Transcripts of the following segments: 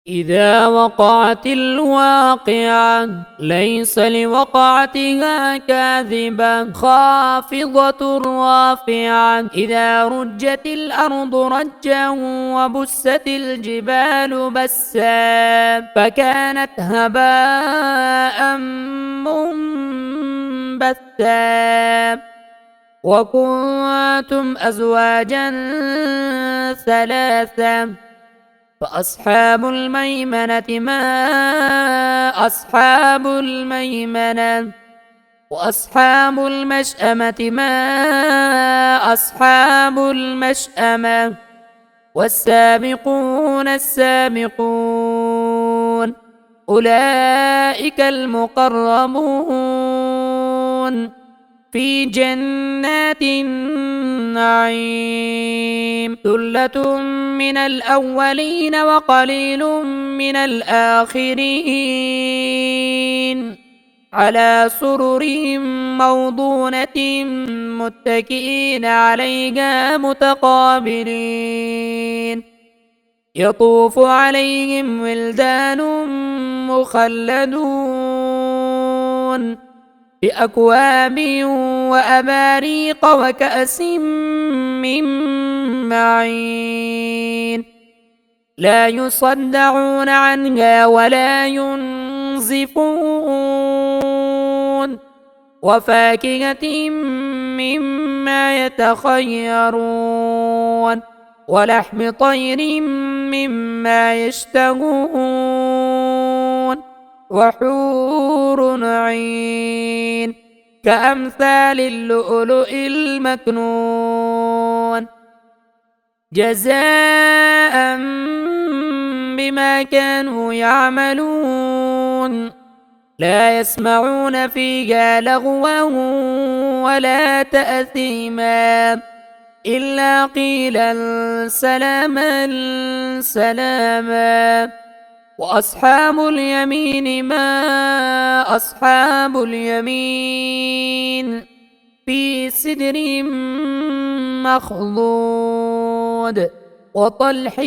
إذا وقعت الواقعة ليس لوقعتها كاذبة خافضة رافعة إذا رجت الأرض رجا وبست الجبال بسا فكانت هباء منبثا وكنتم أزواجا ثلاثا فأصحاب الميمنة ما أصحاب الميمنة وأصحاب المشأمة ما أصحاب المشأمة والسابقون السابقون أولئك المقربون في جنات النعيم ثلة من الأولين وقليل من الآخرين على سرر موضونة متكئين عليها متقابلين يطوف عليهم ولدان مخلدون بأكواب وأباريق وكأس من معين لا يصدعون عنها ولا ينزفون وفاكهة مما يتخيرون ولحم طير مما يشتهون وحور عين كأمثال اللؤلؤ المكنون جزاء بما كانوا يعملون لا يسمعون فيها لغوا ولا تأثيما إلا قيلا سلاما سلاما وأصحاب اليمين ما أصحاب اليمين في سدر مخضود وطلح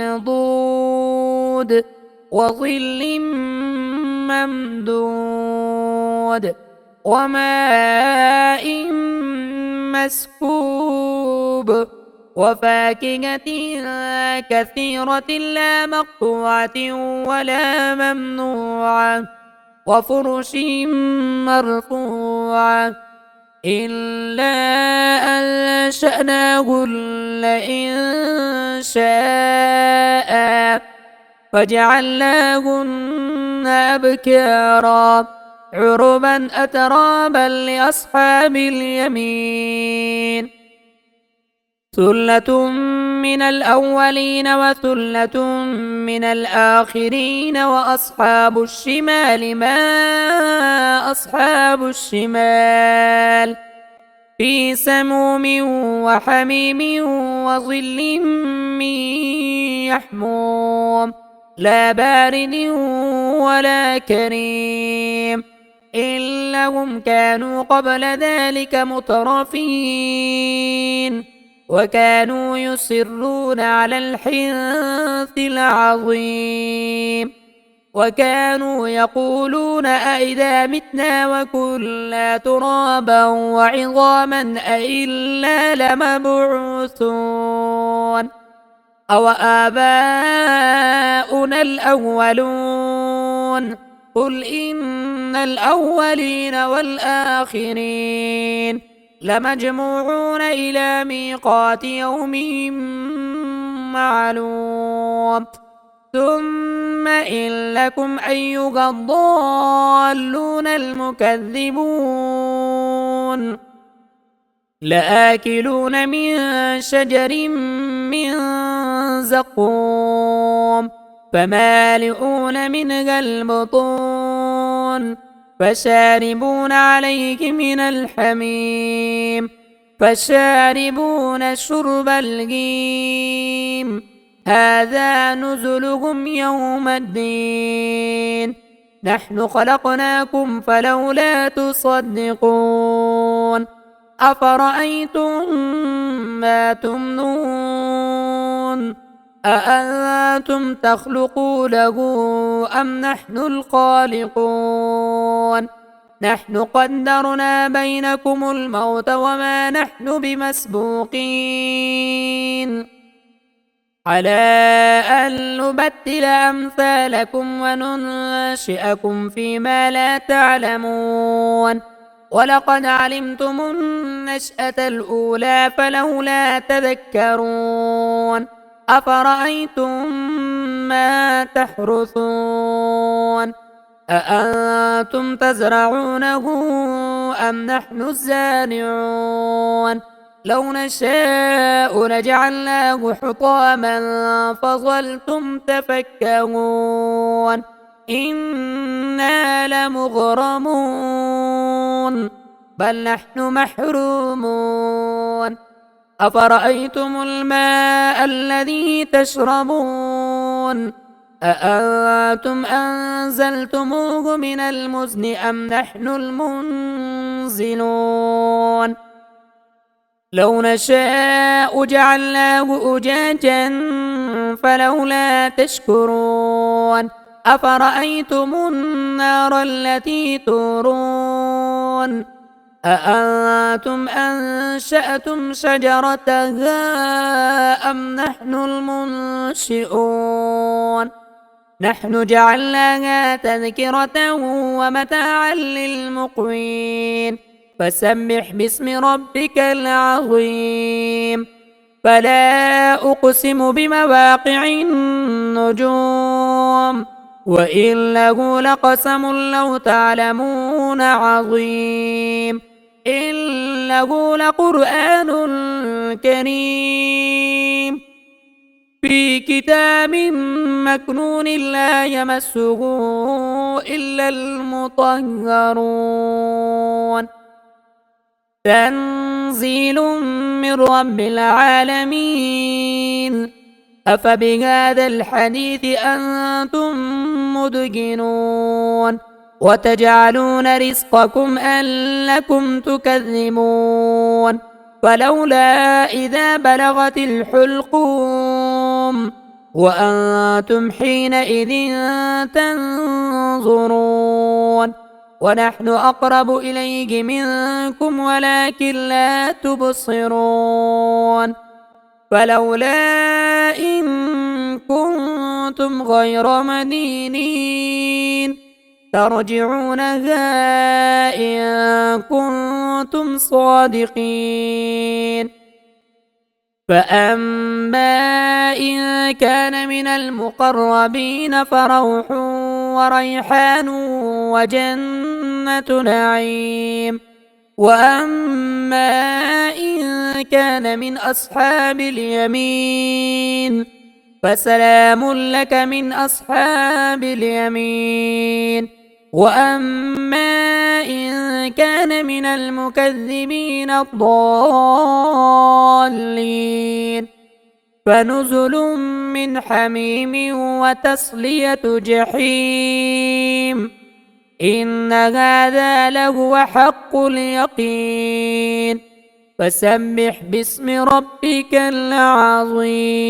منضود وظل ممدود وماء مسكوب وفاكهة كثيرة لا مقطوعة ولا ممنوعة وفرش مرفوعة إلا أنشأناهن إن شاء فجعلناهن أبكارا عربا أترابا لأصحاب اليمين ثلة من الأولين وثلة من الآخرين وأصحاب الشمال ما أصحاب الشمال في سموم وحميم وظل من يحموم لا بارد ولا كريم إنهم كانوا قبل ذلك مترفين وكانوا يصرون على الحنث العظيم وكانوا يقولون أئذا متنا وكنا ترابا وعظاما أئنا لمبعوثون أو آباؤنا الأولون قل إن الأولين والآخرين لمجموعون إلى ميقات يوم معلوم ثم إنكم أيها الضالون المكذبون لآكلون من شجر من زقوم فمالئون منها البطون فشاربون عليه من الحميم فشاربون شرب الهيم هذا نزلهم يوم الدين نحن خلقناكم فلولا تصدقون أفرأيتم ما تمنون أأنتم تخلقونه أم نحن الخالقون نحن قدرنا بينكم الموت وما نحن بمسبوقين على أن نبدل أمثالكم وننشئكم فيما لا تعلمون ولقد علمتم النشأة الأولى فلولا تذكرون أفرأيتم ما تحرثون أأنتم تزرعونه أم نحن الزارعون لو نشاء لجعلناه حطاما فظلتم تفكهون إنا لمغرمون بل نحن محرومون أفرأيتم الماء الذي تشربون أأنتم أنزلتموه من المزن أم نحن المنزلون لو نشاء جعلناه أجاجا فلولا تشكرون أفرأيتم النار التي تورون أأنتم أنشأتم شجرتها أم نحن المنشئون نحن جعلناها تذكرة ومتاعا للمقوين فسبح باسم ربك العظيم فلا أقسم بمواقع النجوم وإنه لقسم لو تعلمون عظيم إنه لقرآن كريم في كتاب مكنون لا يمسه إلا المطهرون تنزيل من رب العالمين أفبهذا الحديث أنتم مدهنون وتجعلون رزقكم أنكم تكذبون فلولا إذا بلغت الحلقوم وأنتم حينئذ تنظرون ونحن أقرب إليه منكم ولكن لا تبصرون فلولا إن كنتم غير مدينين ترجعونها إن كنتم صادقين فأما إن كان من المقربين فروح وريحان وجنة نعيم وأما إن كان من أصحاب اليمين فسلام لك من أصحاب اليمين وأما إن كان من المكذبين الضالين فنزل من حميم وتصلية جحيم إن هذا لهو حق اليقين فسبح باسم ربك العظيم.